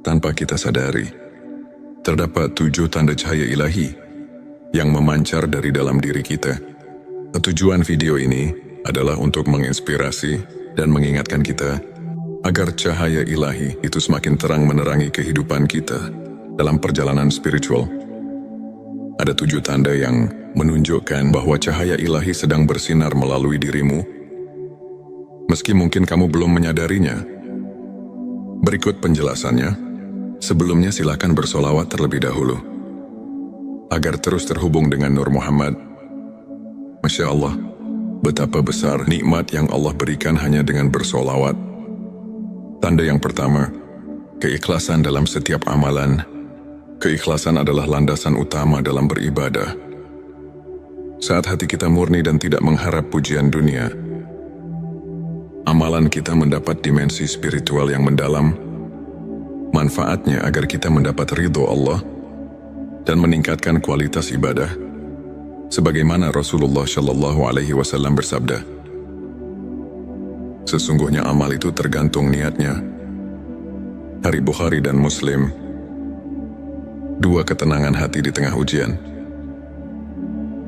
tanpa kita sadari. Terdapat 7 tanda cahaya ilahi yang memancar dari dalam diri kita. Tujuan video ini adalah untuk menginspirasi dan mengingatkan kita agar cahaya ilahi itu semakin terang menerangi kehidupan kita dalam perjalanan spiritual. Ada 7 tanda yang menunjukkan bahwa cahaya ilahi sedang bersinar melalui dirimu, meski mungkin kamu belum menyadarinya. Berikut penjelasannya. Sebelumnya silakan bersolawat terlebih dahulu, agar terus terhubung dengan Nur Muhammad. Masya Allah, betapa besar nikmat yang Allah berikan hanya dengan bersolawat. Tanda yang pertama, keikhlasan dalam setiap amalan. Keikhlasan adalah landasan utama dalam beribadah. Saat hati kita murni dan tidak mengharap pujian dunia, amalan kita mendapat dimensi spiritual yang mendalam. Manfaatnya agar kita mendapat ridho Allah dan meningkatkan kualitas ibadah, sebagaimana Rasulullah Shallallahu Alaihi Wasallam bersabda, sesungguhnya amal itu tergantung niatnya. Hari Bukhari dan Muslim. 2 ketenangan hati di tengah ujian.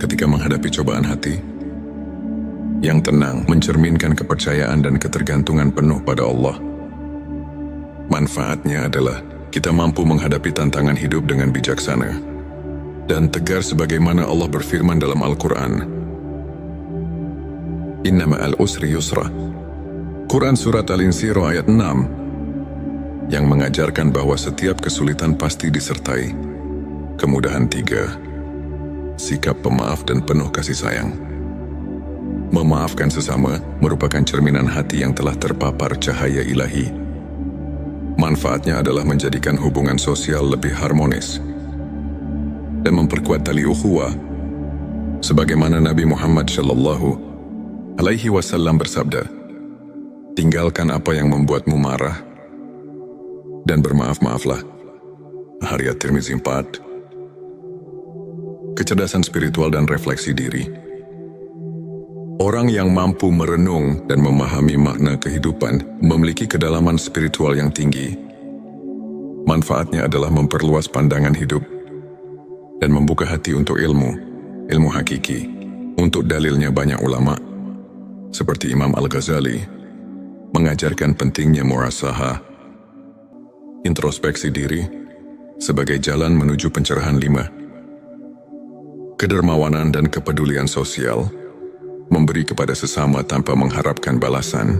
Ketika menghadapi cobaan hati, yang tenang mencerminkan kepercayaan dan ketergantungan penuh pada Allah. Manfaatnya adalah kita mampu menghadapi tantangan hidup dengan bijaksana dan tegar sebagaimana Allah berfirman dalam Al-Quran. Inna ma'al usri yusra. Quran Surat Al-Insyirah ayat 6 yang mengajarkan bahwa setiap kesulitan pasti disertai kemudahan 3. Sikap pemaaf dan penuh kasih sayang. Memaafkan sesama merupakan cerminan hati yang telah terpapar cahaya ilahi. Manfaatnya adalah menjadikan hubungan sosial lebih harmonis dan memperkuat tali ukhuwah, sebagaimana Nabi Muhammad Shallallahu Alaihi Wasallam bersabda, tinggalkan apa yang membuatmu marah dan bermaaf-maaflah. Hadits At-Tirmizi 4. Kecerdasan spiritual dan refleksi diri. Orang yang mampu merenung dan memahami makna kehidupan memiliki kedalaman spiritual yang tinggi. Manfaatnya adalah memperluas pandangan hidup dan membuka hati untuk ilmu hakiki. Untuk dalilnya banyak ulama, seperti Imam Al-Ghazali, mengajarkan pentingnya muhasabah, introspeksi diri, sebagai jalan menuju pencerahan 5. Kedermawanan dan kepedulian sosial, memberi kepada sesama tanpa mengharapkan balasan,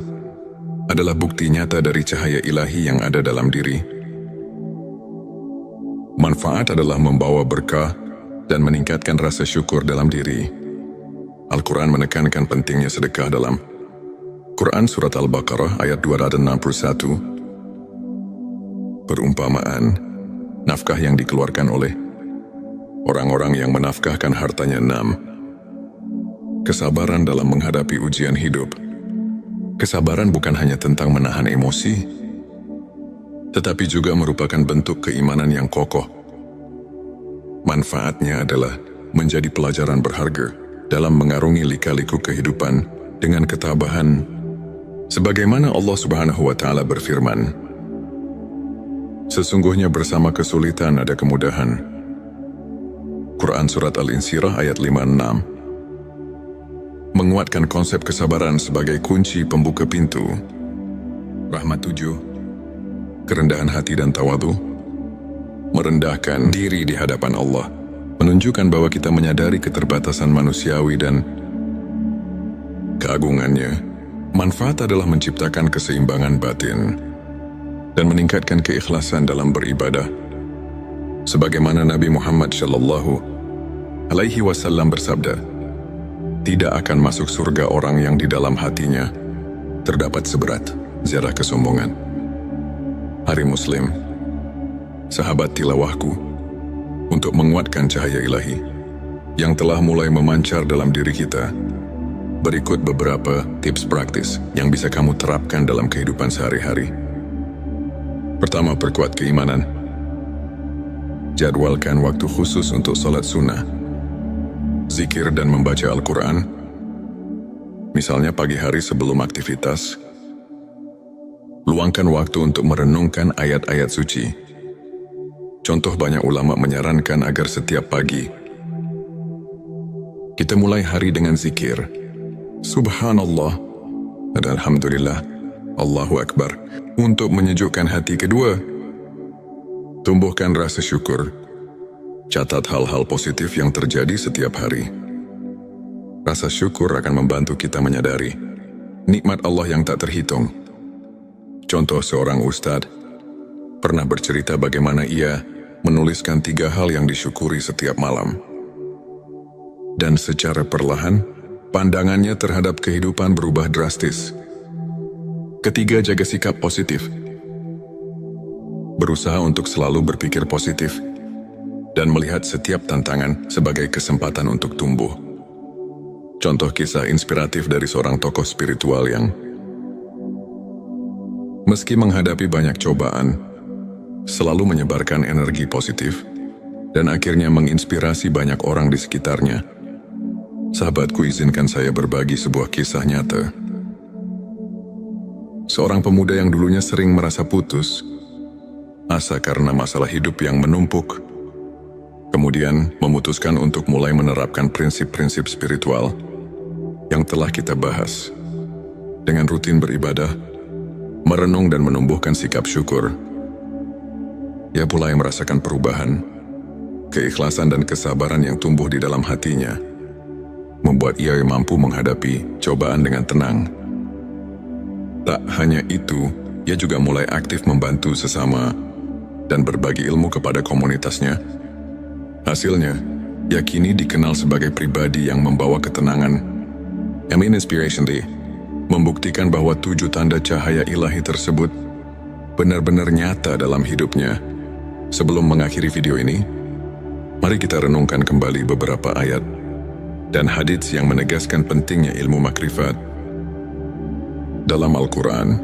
adalah bukti nyata dari cahaya ilahi yang ada dalam diri. Manfaat adalah membawa berkah dan meningkatkan rasa syukur dalam diri. Al-Quran menekankan pentingnya sedekah dalam Quran Surat Al-Baqarah ayat 261. Perumpamaan, nafkah yang dikeluarkan oleh orang-orang yang menafkahkan hartanya 6. Kesabaran dalam menghadapi ujian hidup. Kesabaran bukan hanya tentang menahan emosi, tetapi juga merupakan bentuk keimanan yang kokoh. Manfaatnya adalah menjadi pelajaran berharga dalam mengarungi lika-liku kehidupan dengan ketabahan, sebagaimana Allah Subhanahu wa Ta'ala berfirman, sesungguhnya bersama kesulitan ada kemudahan. Quran Surat Al-Insyirah ayat 5-6 menguatkan konsep kesabaran sebagai kunci pembuka pintu. Rahmat 7. Kerendahan hati dan tawadhu. Merendahkan diri di hadapan Allah menunjukkan bahwa kita menyadari keterbatasan manusiawi dan keagungannya. Manfaat adalah menciptakan keseimbangan batin dan meningkatkan keikhlasan dalam beribadah, sebagaimana Nabi Muhammad Shallallahu Alaihi Wasallam bersabda, tidak akan masuk surga orang yang di dalam hatinya terdapat seberat zarah kesombongan. Hari Muslim. Sahabat tilawahku, untuk menguatkan cahaya ilahi yang telah mulai memancar dalam diri kita, berikut beberapa tips praktis yang bisa kamu terapkan dalam kehidupan sehari-hari. Pertama, perkuat keimanan. Jadwalkan waktu khusus untuk salat sunnah, zikir dan membaca Al-Quran, misalnya pagi hari sebelum aktivitas. Luangkan waktu untuk merenungkan ayat-ayat suci Contoh, banyak ulama menyarankan agar setiap pagi kita mulai hari dengan zikir Subhanallah dan Alhamdulillah, Allahu Akbar, untuk menyejukkan hati. Kedua, tumbuhkan rasa syukur. Catat hal-hal positif yang terjadi setiap hari. Rasa syukur akan membantu kita menyadari nikmat Allah yang tak terhitung. Contoh, seorang ustadz pernah bercerita bagaimana ia menuliskan 3 hal yang disyukuri setiap malam. Dan secara perlahan, pandangannya terhadap kehidupan berubah drastis. Ketiga, jaga sikap positif. Berusaha untuk selalu berpikir positif dan melihat setiap tantangan sebagai kesempatan untuk tumbuh. Contoh kisah inspiratif dari seorang tokoh spiritual yang meski menghadapi banyak cobaan, selalu menyebarkan energi positif dan akhirnya menginspirasi banyak orang di sekitarnya. Sahabatku, izinkan saya berbagi sebuah kisah nyata. Seorang pemuda yang dulunya sering merasa putus asa karena masalah hidup yang menumpuk, kemudian memutuskan untuk mulai menerapkan prinsip-prinsip spiritual yang telah kita bahas. Dengan rutin beribadah, merenung dan menumbuhkan sikap syukur, ia mulai merasakan perubahan. Keikhlasan dan kesabaran yang tumbuh di dalam hatinya membuat ia mampu menghadapi cobaan dengan tenang. Tak hanya itu, ia juga mulai aktif membantu sesama dan berbagi ilmu kepada komunitasnya. Hasilnya, ia kini dikenal sebagai pribadi yang membawa ketenangan. Inspiration Day membuktikan bahwa 7 tanda cahaya ilahi tersebut benar-benar nyata dalam hidupnya. Sebelum mengakhiri video ini, mari kita renungkan kembali beberapa ayat dan hadits yang menegaskan pentingnya ilmu makrifat. Dalam Al-Quran,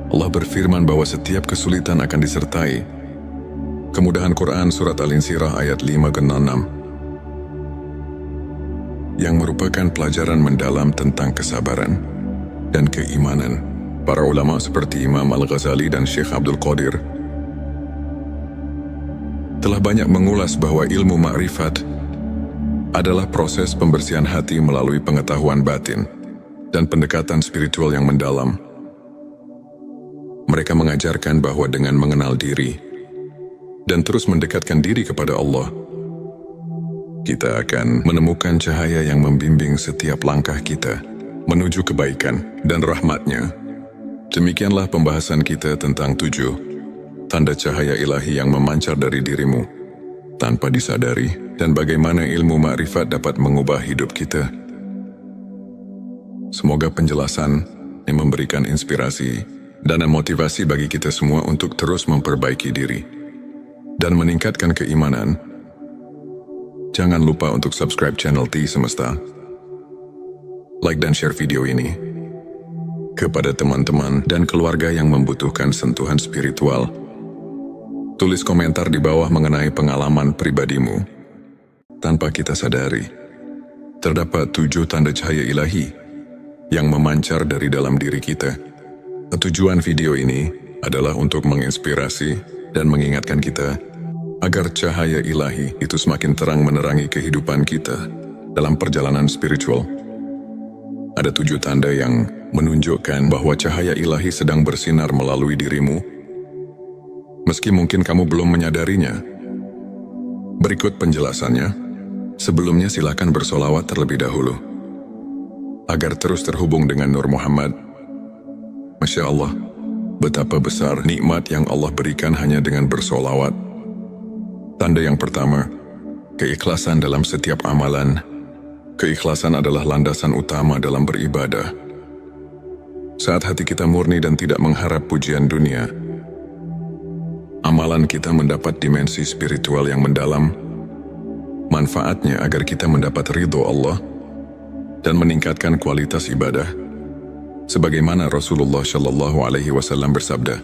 Allah berfirman bahwa setiap kesulitan akan disertai kemudahan. Quran Surat Al-Insyirah ayat 5-6, yang merupakan pelajaran mendalam tentang kesabaran dan keimanan. Para ulama seperti Imam Al-Ghazali dan Syekh Abdul Qadir telah banyak mengulas bahwa ilmu makrifat adalah proses pembersihan hati melalui pengetahuan batin dan pendekatan spiritual yang mendalam. Mereka mengajarkan bahwa dengan mengenal diri dan terus mendekatkan diri kepada Allah, kita akan menemukan cahaya yang membimbing setiap langkah kita menuju kebaikan dan rahmat-Nya. Demikianlah pembahasan kita tentang 7 tanda cahaya ilahi yang memancar dari dirimu tanpa disadari, dan bagaimana ilmu makrifat dapat mengubah hidup kita. Semoga penjelasan yang memberikan inspirasi dan motivasi bagi kita semua untuk terus memperbaiki diri dan meningkatkan keimanan. Jangan lupa untuk subscribe channel T Semesta, like dan share video ini kepada teman-teman dan keluarga yang membutuhkan sentuhan spiritual. Tulis komentar di bawah mengenai pengalaman pribadimu. Tanpa kita sadari, terdapat 7 tanda cahaya ilahi yang memancar dari dalam diri kita. Tujuan video ini adalah untuk menginspirasi dan mengingatkan kita agar cahaya ilahi itu semakin terang menerangi kehidupan kita dalam perjalanan spiritual. Ada 7 tanda yang menunjukkan bahwa cahaya ilahi sedang bersinar melalui dirimu, meski mungkin kamu belum menyadarinya. Berikut penjelasannya. Sebelumnya silakan bersolawat terlebih dahulu agar terus terhubung dengan Nur Muhammad. Masya Allah, betapa besar nikmat yang Allah berikan hanya dengan bersolawat. Tanda yang pertama, keikhlasan dalam setiap amalan. Keikhlasan adalah landasan utama dalam beribadah. Saat hati kita murni dan tidak mengharap pujian dunia, amalan kita mendapat dimensi spiritual yang mendalam. Manfaatnya agar kita mendapat ridho Allah dan meningkatkan kualitas ibadah, sebagaimana Rasulullah Shallallahu Alaihi Wasallam bersabda,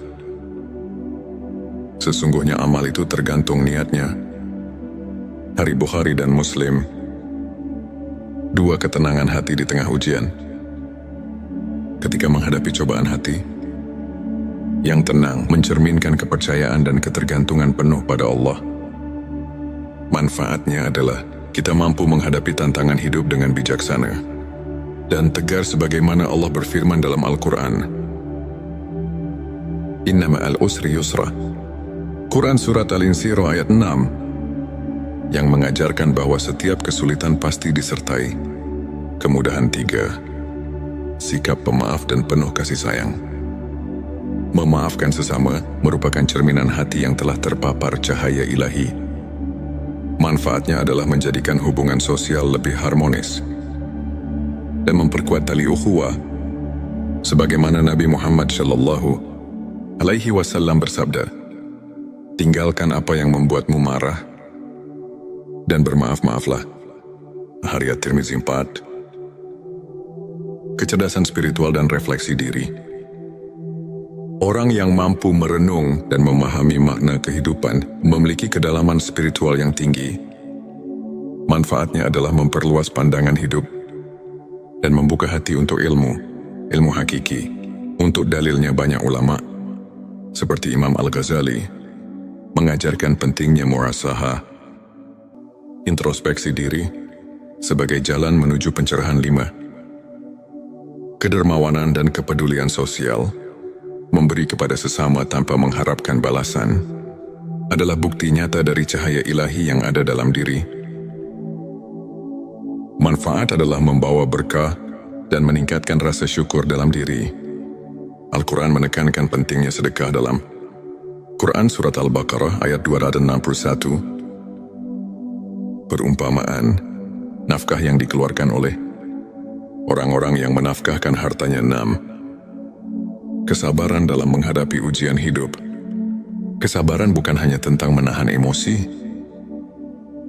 sesungguhnya amal itu tergantung niatnya. Hari Bukhari dan Muslim. 2, ketenangan hati di tengah ujian. Ketika menghadapi cobaan hati yang tenang mencerminkan kepercayaan dan ketergantungan penuh pada Allah. Manfaatnya adalah kita mampu menghadapi tantangan hidup dengan bijaksana dan tegar sebagaimana Allah berfirman dalam Al-Quran. Inna ma'al usri yusra. Quran Surat Al-Insyirah ayat 6 yang mengajarkan bahwa setiap kesulitan pasti disertai kemudahan. 3. Sikap pemaaf dan penuh kasih sayang. Memaafkan sesama merupakan cerminan hati yang telah terpapar cahaya ilahi. Manfaatnya adalah menjadikan hubungan sosial lebih harmonis dan memperkuat tali ukhuwah. Sebagaimana Nabi Muhammad SAW bersabda, "Tinggalkan apa yang membuatmu marah dan bermaaf-maaflah." Hadits Tirmizi 4. Kecerdasan spiritual dan refleksi diri. Orang yang mampu merenung dan memahami makna kehidupan memiliki kedalaman spiritual yang tinggi. Manfaatnya adalah memperluas pandangan hidup dan membuka hati untuk ilmu hakiki. Untuk dalilnya banyak ulama, seperti Imam Al-Ghazali, mengajarkan pentingnya muhasabah, introspeksi diri, sebagai jalan menuju pencerahan. 5. Kedermawanan dan kepedulian sosial. Memberi kepada sesama tanpa mengharapkan balasan adalah bukti nyata dari cahaya ilahi yang ada dalam diri. Manfaat adalah membawa berkah dan meningkatkan rasa syukur dalam diri. Al-Quran menekankan pentingnya sedekah dalam Quran Surat Al-Baqarah ayat 261. Perumpamaan, nafkah yang dikeluarkan oleh orang-orang yang menafkahkan hartanya. 6. Kesabaran dalam menghadapi ujian hidup. Kesabaran bukan hanya tentang menahan emosi,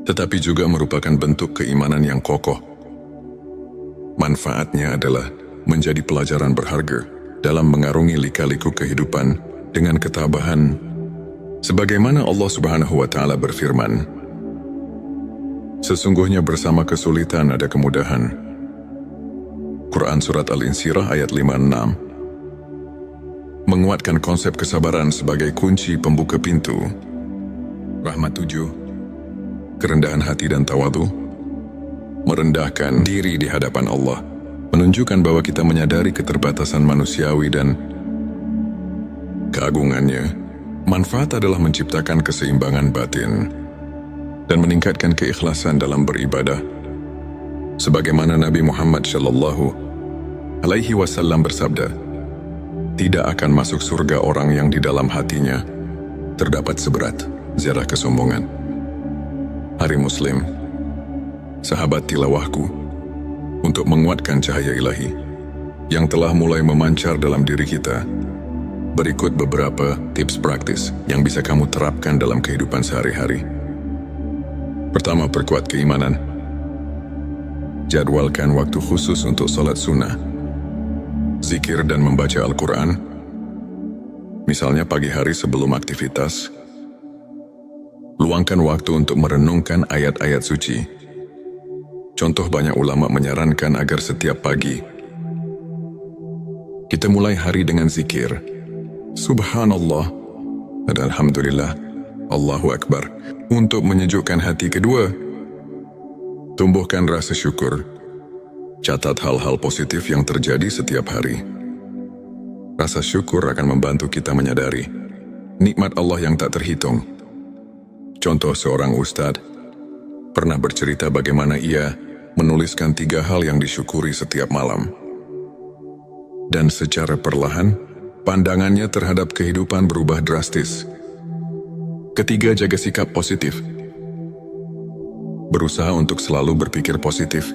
tetapi juga merupakan bentuk keimanan yang kokoh. Manfaatnya adalah menjadi pelajaran berharga dalam mengarungi lika-liku kehidupan dengan ketabahan. Sebagaimana Allah Subhanahu wa Ta'ala berfirman, "Sesungguhnya bersama kesulitan ada kemudahan." Quran Surat Al-Insyirah ayat 5-6. Menguatkan konsep kesabaran sebagai kunci pembuka pintu rahmat. 7. Kerendahan hati dan tawadhu. Merendahkan diri di hadapan Allah menunjukkan bahwa kita menyadari keterbatasan manusiawi dan keagungannya. Manfaat adalah menciptakan keseimbangan batin dan meningkatkan keikhlasan dalam beribadah. Sebagaimana Nabi Muhammad SAW bersabda, "Tidak akan masuk surga orang yang di dalam hatinya terdapat seberat zarah kesombongan." Hari Muslim, sahabat tilawahku, untuk menguatkan cahaya ilahi yang telah mulai memancar dalam diri kita, berikut beberapa tips praktis yang bisa kamu terapkan dalam kehidupan sehari-hari. Pertama, perkuat keimanan. Jadwalkan waktu khusus untuk sholat sunnah, zikir dan membaca Al-Quran, misalnya pagi hari sebelum aktivitas. Luangkan waktu untuk merenungkan ayat-ayat suci. Contoh, banyak ulama menyarankan agar setiap pagi kita mulai hari dengan zikir Subhanallah dan Alhamdulillah, Allahu Akbar, untuk menyejukkan hati. Kedua, tumbuhkan rasa syukur. Catat hal-hal positif yang terjadi setiap hari. Rasa syukur akan membantu kita menyadari nikmat Allah yang tak terhitung. Contoh, seorang ustadz pernah bercerita bagaimana ia menuliskan 3 hal yang disyukuri setiap malam. Dan secara perlahan, pandangannya terhadap kehidupan berubah drastis. Ketiga, jaga sikap positif. Berusaha untuk selalu berpikir positif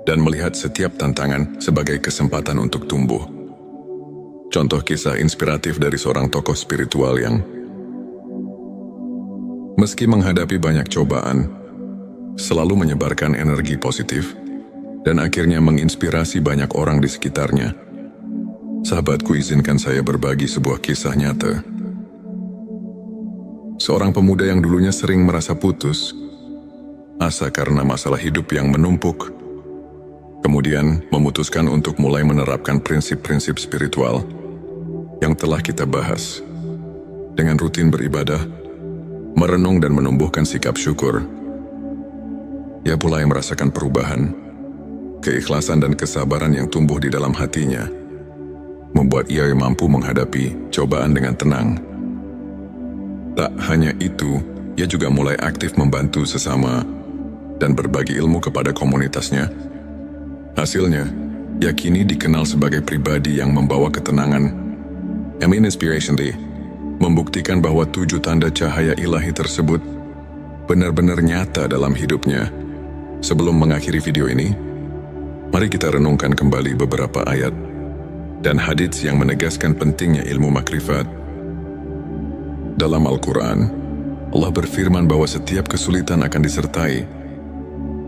dan melihat setiap tantangan sebagai kesempatan untuk tumbuh. Contoh kisah inspiratif dari seorang tokoh spiritual yang meski menghadapi banyak cobaan, selalu menyebarkan energi positif dan akhirnya menginspirasi banyak orang di sekitarnya. Sahabatku, izinkan saya berbagi sebuah kisah nyata. Seorang pemuda yang dulunya sering merasa putus asa karena masalah hidup yang menumpuk, kemudian memutuskan untuk mulai menerapkan prinsip-prinsip spiritual yang telah kita bahas, dengan rutin beribadah, merenung dan menumbuhkan sikap syukur, ia mulai merasakan perubahan. Keikhlasan dan kesabaran yang tumbuh di dalam hatinya membuat ia mampu menghadapi cobaan dengan tenang. Tak hanya itu, ia juga mulai aktif membantu sesama dan berbagi ilmu kepada komunitasnya. Hasilnya, ia kini dikenal sebagai pribadi yang membawa ketenangan. Amin Inspiration Day membuktikan bahwa 7 tanda cahaya ilahi tersebut benar-benar nyata dalam hidupnya. Sebelum mengakhiri video ini, mari kita renungkan kembali beberapa ayat dan hadits yang menegaskan pentingnya ilmu makrifat. Dalam Al-Quran, Allah berfirman bahwa setiap kesulitan akan disertai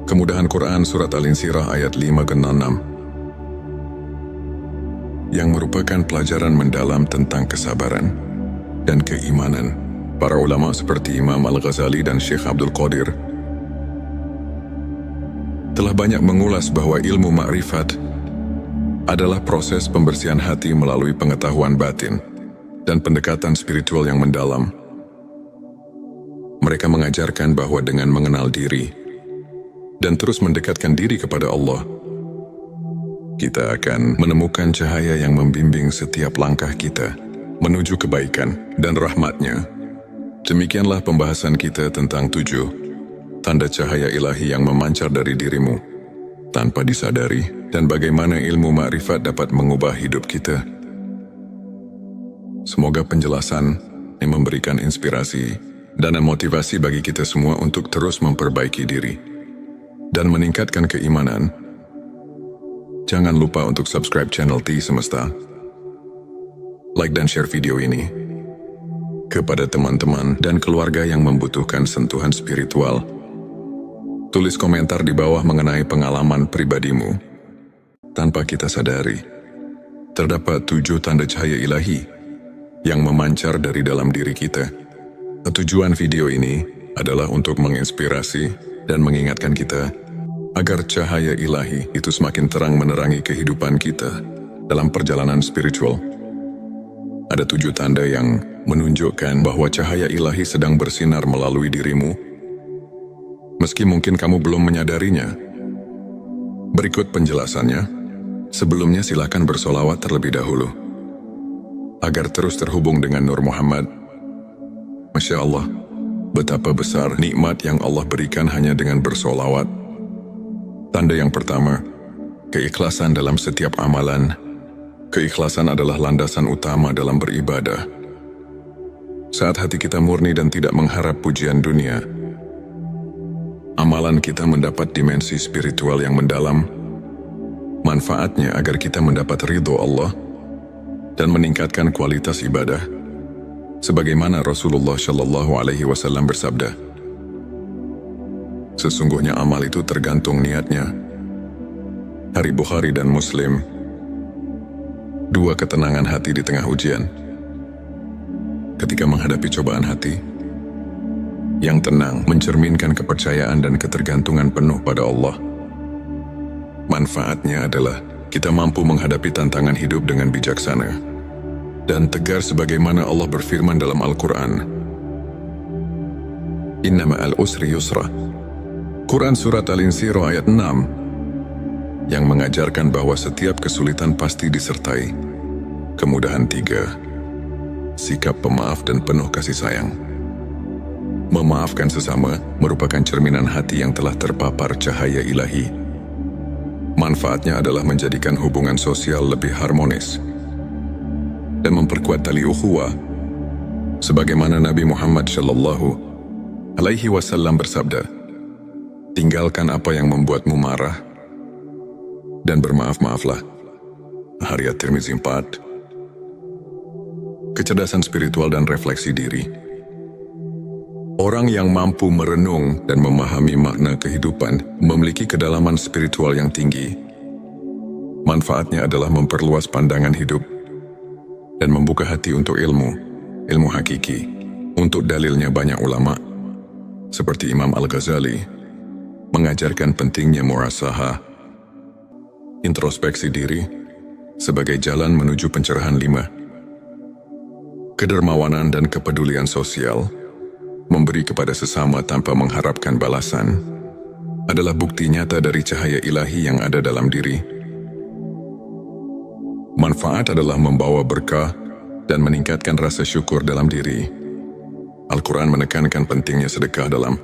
kemudahan. Quran Surat Al-Insyirah ayat 5-6 yang merupakan pelajaran mendalam tentang kesabaran dan keimanan. Para ulama seperti Imam Al-Ghazali dan Syekh Abdul Qadir telah banyak mengulas bahwa ilmu makrifat adalah proses pembersihan hati melalui pengetahuan batin dan pendekatan spiritual yang mendalam. Mereka mengajarkan bahwa dengan mengenal diri dan terus mendekatkan diri kepada Allah, kita akan menemukan cahaya yang membimbing setiap langkah kita menuju kebaikan dan rahmat-Nya. Demikianlah pembahasan kita tentang 7 tanda cahaya ilahi yang memancar dari dirimu tanpa disadari, dan bagaimana ilmu makrifat dapat mengubah hidup kita. Semoga penjelasan yang memberikan inspirasi dan motivasi bagi kita semua untuk terus memperbaiki diri dan meningkatkan keimanan. Jangan lupa untuk subscribe channel T Semesta, like dan share video ini kepada teman-teman dan keluarga yang membutuhkan sentuhan spiritual. Tulis komentar di bawah mengenai pengalaman pribadimu. Tanpa kita sadari, terdapat 7 tanda cahaya ilahi yang memancar dari dalam diri kita. Tujuan video ini adalah untuk menginspirasi dan mengingatkan kita agar cahaya ilahi itu semakin terang menerangi kehidupan kita dalam perjalanan spiritual. Ada 7 tanda yang menunjukkan bahwa cahaya ilahi sedang bersinar melalui dirimu, meski mungkin kamu belum menyadarinya. Berikut penjelasannya. Sebelumnya silakan bersolawat terlebih dahulu agar terus terhubung dengan Nur Muhammad. Masya Allah, betapa besar nikmat yang Allah berikan hanya dengan bersolawat. Tanda yang pertama, keikhlasan dalam setiap amalan. Keikhlasan adalah landasan utama dalam beribadah. Saat hati kita murni dan tidak mengharap pujian dunia, amalan kita mendapat dimensi spiritual yang mendalam. Manfaatnya agar kita mendapat ridho Allah dan meningkatkan kualitas ibadah. Sebagaimana Rasulullah Shallallahu Alaihi Wasallam bersabda, sesungguhnya amal itu tergantung niatnya. Hari Bukhari dan Muslim. 2 ketenangan hati di tengah ujian. Ketika menghadapi cobaan hati, yang tenang mencerminkan kepercayaan dan ketergantungan penuh pada Allah. Manfaatnya adalah kita mampu menghadapi tantangan hidup dengan bijaksana dan tegar sebagaimana Allah berfirman dalam Al-Quran. Inna ma'al usri yusra. Quran Surat Al-Insyirah ayat 6 yang mengajarkan bahwa setiap kesulitan pasti disertai kemudahan. 3. Sikap pemaaf dan penuh kasih sayang. Memaafkan sesama merupakan cerminan hati yang telah terpapar cahaya ilahi. Manfaatnya adalah menjadikan hubungan sosial lebih harmonis dan memperkuat tali ukhuwah. Sebagaimana Nabi Muhammad Shallallahu Alaihi Wasallam bersabda, tinggalkan apa yang membuatmu marah dan bermaaf-maaflah. Hadits At-Tirmizi 4. Kecerdasan spiritual dan refleksi diri. Orang yang mampu merenung dan memahami makna kehidupan memiliki kedalaman spiritual yang tinggi. Manfaatnya adalah memperluas pandangan hidup dan membuka hati untuk ilmu hakiki. Untuk dalilnya banyak ulama, seperti Imam Al-Ghazali, mengajarkan pentingnya muhasabah, introspeksi diri, sebagai jalan menuju pencerahan. 5. Kedermawanan dan kepedulian sosial. memberi kepada sesama tanpa mengharapkan balasan, adalah bukti nyata dari cahaya ilahi yang ada dalam diri. Manfaat adalah membawa berkah dan meningkatkan rasa syukur dalam diri. Al-Quran menekankan pentingnya sedekah dalam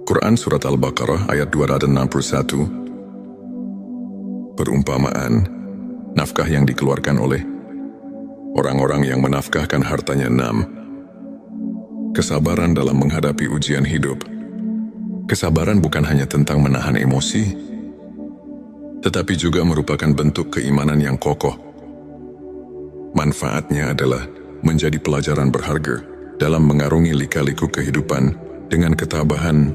Quran Surat Al-Baqarah ayat 261. Perumpamaan, nafkah yang dikeluarkan oleh orang-orang yang menafkahkan hartanya 6. Kesabaran dalam menghadapi ujian hidup. Kesabaran bukan hanya tentang menahan emosi, tetapi juga merupakan bentuk keimanan yang kokoh. Manfaatnya adalah menjadi pelajaran berharga dalam mengarungi lika-liku kehidupan dengan ketabahan.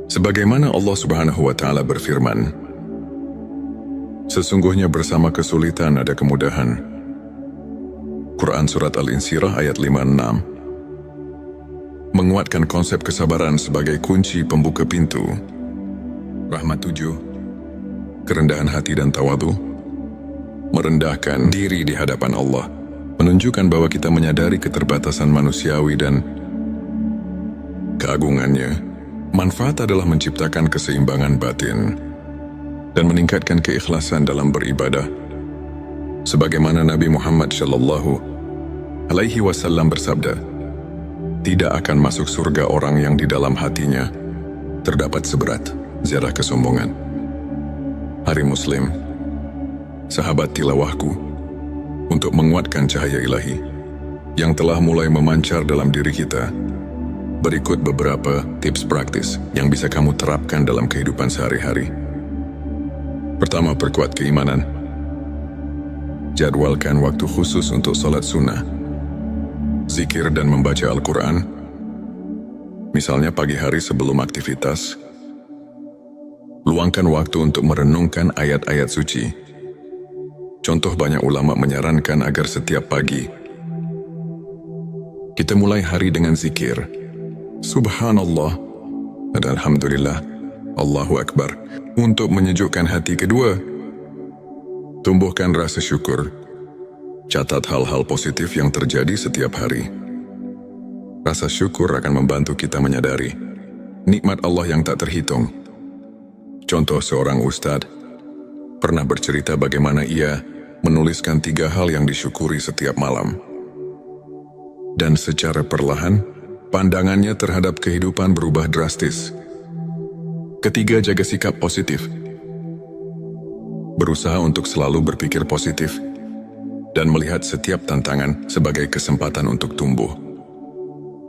Sebagaimana Allah Subhanahu wa Ta'ala berfirman, sesungguhnya bersama kesulitan ada kemudahan. Quran Surat Al-Insyirah ayat 56 menguatkan konsep kesabaran sebagai kunci pembuka pintu. Rahmat 7. Kerendahan hati dan tawadu. Merendahkan diri di hadapan Allah menunjukkan bahwa kita menyadari keterbatasan manusiawi dan keagungannya. Manfaat adalah menciptakan keseimbangan batin dan meningkatkan keikhlasan dalam beribadah. Sebagaimana Nabi Muhammad SAW bersabda, tidak akan masuk surga orang yang di dalam hatinya terdapat seberat zarah kesombongan. Hari Muslim, sahabat tilawahku, untuk menguatkan cahaya ilahi yang telah mulai memancar dalam diri kita, berikut beberapa tips praktis yang bisa kamu terapkan dalam kehidupan sehari-hari. Pertama, perkuat keimanan. Jadwalkan waktu khusus untuk salat sunnah, zikir dan membaca Al-Quran, misalnya pagi hari sebelum aktivitas. Luangkan waktu untuk merenungkan ayat-ayat suci. Contoh, banyak ulama menyarankan agar setiap pagi kita mulai hari dengan zikir Subhanallah dan Alhamdulillah, Allahu Akbar, untuk menyejukkan hati. Kedua, tumbuhkan rasa syukur. Catat hal-hal positif yang terjadi setiap hari. Rasa syukur akan membantu kita menyadari nikmat Allah yang tak terhitung. Contoh, seorang ustadz pernah bercerita bagaimana ia menuliskan 3 hal yang disyukuri setiap malam. Dan secara perlahan, pandangannya terhadap kehidupan berubah drastis. Ketiga, jaga sikap positif. Berusaha untuk selalu berpikir positif dan melihat setiap tantangan sebagai kesempatan untuk tumbuh.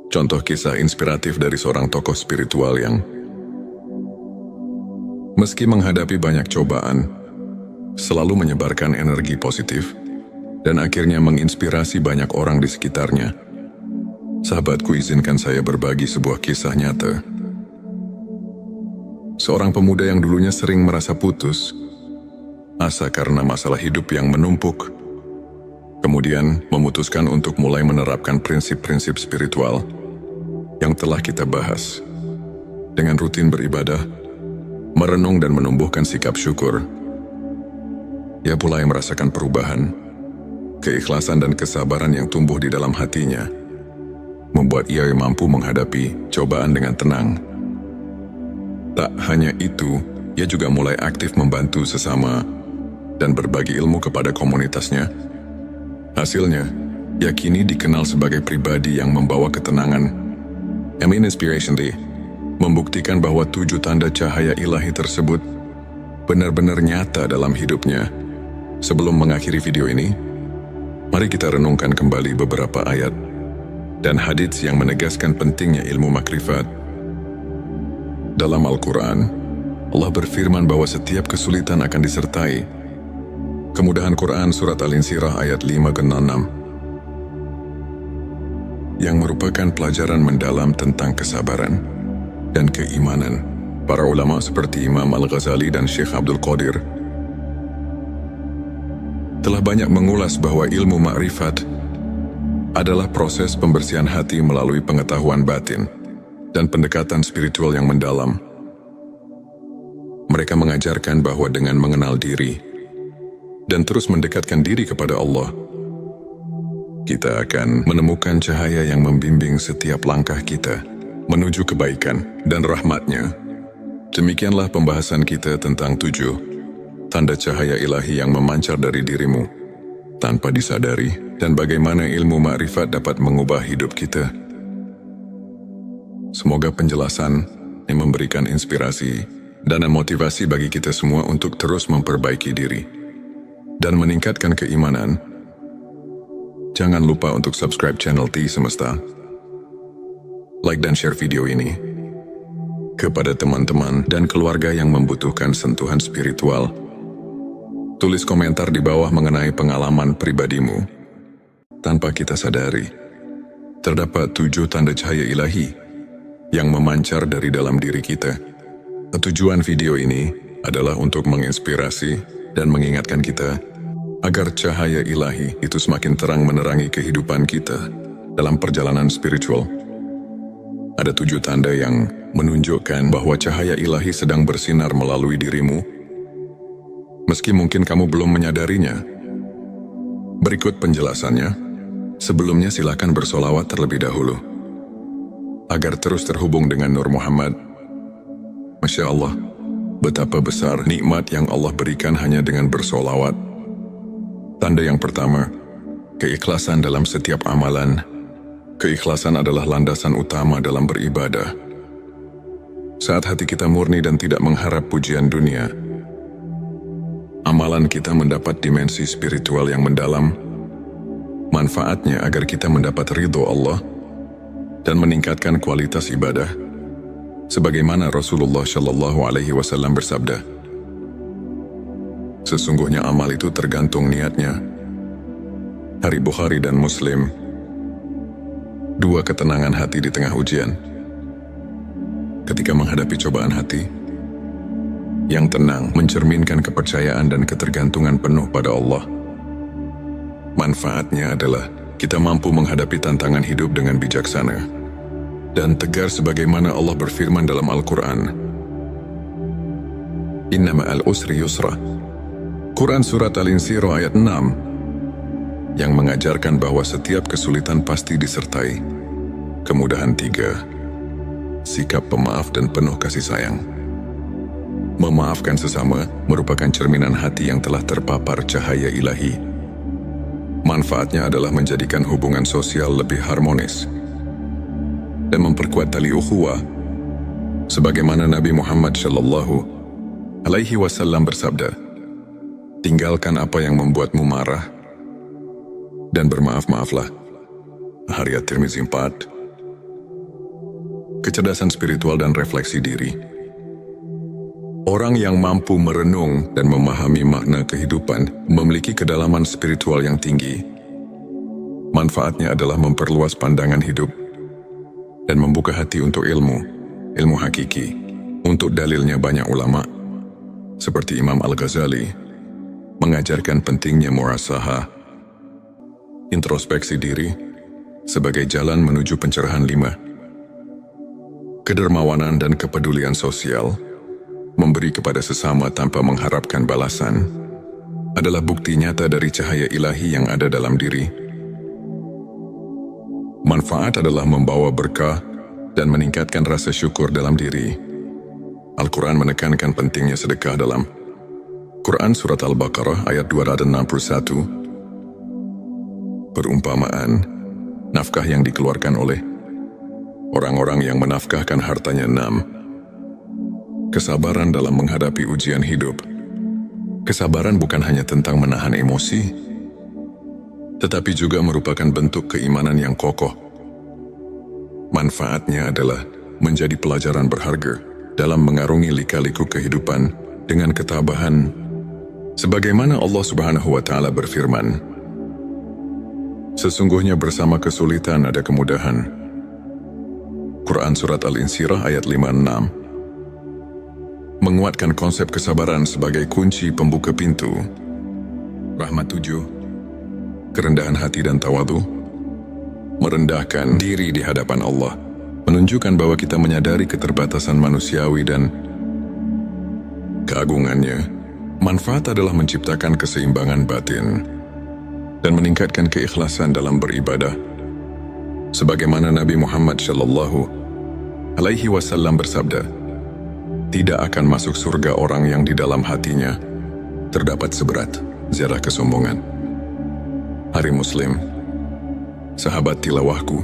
Contoh kisah inspiratif dari seorang tokoh spiritual yang meski menghadapi banyak cobaan, selalu menyebarkan energi positif dan akhirnya menginspirasi banyak orang di sekitarnya. Sahabatku, izinkan saya berbagi sebuah kisah nyata. Seorang pemuda yang dulunya sering merasa putus asa karena masalah hidup yang menumpuk, kemudian memutuskan untuk mulai menerapkan prinsip-prinsip spiritual yang telah kita bahas. Dengan rutin beribadah, merenung dan menumbuhkan sikap syukur, ia mulai merasakan perubahan. Keikhlasan dan kesabaran yang tumbuh di dalam hatinya membuat ia mampu menghadapi cobaan dengan tenang. Tak hanya itu, ia juga mulai aktif membantu sesama dan berbagi ilmu kepada komunitasnya. Hasilnya, ia kini dikenal sebagai pribadi yang membawa ketenangan. Inspiration Day membuktikan bahwa 7 tanda cahaya ilahi tersebut benar-benar nyata dalam hidupnya. Sebelum mengakhiri video ini, mari kita renungkan kembali beberapa ayat dan hadits yang menegaskan pentingnya ilmu makrifat. Dalam Al-Quran, Allah berfirman bahwa setiap kesulitan akan disertai kemudahan. Quran Surat Al-Insyirah ayat 5-6 yang merupakan pelajaran mendalam tentang kesabaran dan keimanan. Para ulama seperti Imam Al-Ghazali dan Syekh Abdul Qadir telah banyak mengulas bahwa ilmu makrifat adalah proses pembersihan hati melalui pengetahuan batin dan pendekatan spiritual yang mendalam. Mereka mengajarkan bahwa dengan mengenal diri dan terus mendekatkan diri kepada Allah, kita akan menemukan cahaya yang membimbing setiap langkah kita. menuju kebaikan dan rahmat-Nya. Demikianlah pembahasan kita tentang 7 tanda cahaya ilahi yang memancar dari dirimu tanpa disadari, dan bagaimana ilmu makrifat dapat mengubah hidup kita. Semoga penjelasan ini memberikan inspirasi dan motivasi bagi kita semua untuk terus memperbaiki diri dan meningkatkan keimanan. Jangan lupa untuk subscribe channel T Semesta, like dan share video ini kepada teman-teman dan keluarga yang membutuhkan sentuhan spiritual. Tulis komentar di bawah mengenai pengalaman pribadimu. Tanpa kita sadari, terdapat 7 tanda cahaya ilahi yang memancar dari dalam diri kita. Tujuan video ini adalah untuk menginspirasi dan mengingatkan kita agar cahaya ilahi itu semakin terang menerangi kehidupan kita dalam perjalanan spiritual. Ada 7 tanda yang menunjukkan bahwa cahaya ilahi sedang bersinar melalui dirimu, meski mungkin kamu belum menyadarinya. Berikut penjelasannya. Sebelumnya silakan bersolawat terlebih dahulu, agar terus terhubung dengan Nur Muhammad. Masya Allah, betapa besar nikmat yang Allah berikan hanya dengan bersolawat. Tanda yang pertama, keikhlasan dalam setiap amalan. Keikhlasan adalah landasan utama dalam beribadah. Saat hati kita murni dan tidak mengharap pujian dunia, amalan kita mendapat dimensi spiritual yang mendalam. Manfaatnya agar kita mendapat ridho Allah dan meningkatkan kualitas ibadah. Sebagaimana Rasulullah Shallallahu Alaihi Wasallam bersabda, sesungguhnya amal itu tergantung niatnya. Hari Bukhari dan Muslim. 2 ketenangan hati di tengah ujian. Ketika menghadapi cobaan hati, yang tenang mencerminkan kepercayaan dan ketergantungan penuh pada Allah. Manfaatnya adalah kita mampu menghadapi tantangan hidup dengan bijaksana dan tegar sebagaimana Allah berfirman dalam Al-Quran. Inna ma'al usri yusra. Quran Surat Al-Insyirah ayat 6 yang mengajarkan bahwa setiap kesulitan pasti disertai kemudahan. 3. Sikap pemaaf dan penuh kasih sayang. Memaafkan sesama merupakan cerminan hati yang telah terpapar cahaya ilahi. Manfaatnya adalah menjadikan hubungan sosial lebih harmonis dan memperkuat tali ukhuwah. Sebagaimana Nabi Muhammad Shallallahu Alaihi Wasallam bersabda, tinggalkan apa yang membuatmu marah dan bermaaf-maaflah. Hadits At-Tirmizi 4. Kecerdasan spiritual dan refleksi diri. Orang yang mampu merenung dan memahami makna kehidupan memiliki kedalaman spiritual yang tinggi. Manfaatnya adalah memperluas pandangan hidup dan membuka hati untuk ilmu hakiki. Untuk dalilnya banyak ulama, seperti Imam Al-Ghazali, mengajarkan pentingnya muhasabah, introspeksi diri, sebagai jalan menuju pencerahan. 5. Kedermawanan dan kepedulian sosial. Memberi kepada sesama tanpa mengharapkan balasan adalah bukti nyata dari cahaya ilahi yang ada dalam diri. Manfaat adalah membawa berkah dan meningkatkan rasa syukur dalam diri. Al-Quran menekankan pentingnya sedekah dalam Quran Surat Al-Baqarah ayat 261. Perumpamaan, nafkah yang dikeluarkan oleh orang-orang yang menafkahkan hartanya. 6. Kesabaran dalam menghadapi ujian hidup. Kesabaran bukan hanya tentang menahan emosi, tetapi juga merupakan bentuk keimanan yang kokoh. Manfaatnya adalah menjadi pelajaran berharga dalam mengarungi lika-liku kehidupan dengan ketabahan. Sebagaimana Allah Subhanahu wa Ta'ala berfirman, sesungguhnya bersama kesulitan ada kemudahan. Quran Surat Al-Insyirah ayat 5-6 menguatkan konsep kesabaran sebagai kunci pembuka pintu rahmat. 7. Kerendahan hati dan tawadu. Merendahkan diri di hadapan Allah menunjukkan bahwa kita menyadari keterbatasan manusiawi dan keagungannya. Manfaat adalah menciptakan keseimbangan batin dan meningkatkan keikhlasan dalam beribadah. Sebagaimana Nabi Muhammad Shallallahu alaihi wasallam bersabda, tidak akan masuk surga orang yang di dalam hatinya terdapat seberat zarah kesombongan. Hari Muslim, sahabat tilawahku,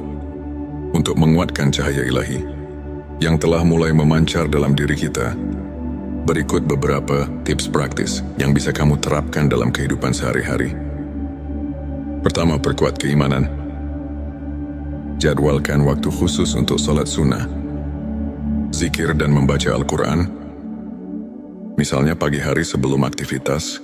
untuk menguatkan cahaya ilahi yang telah mulai memancar dalam diri kita, berikut beberapa tips praktis yang bisa kamu terapkan dalam kehidupan sehari-hari. Pertama, perkuat keimanan. Jadwalkan waktu khusus untuk salat sunnah, zikir dan membaca Al-Quran. Misalnya pagi hari sebelum aktivitas,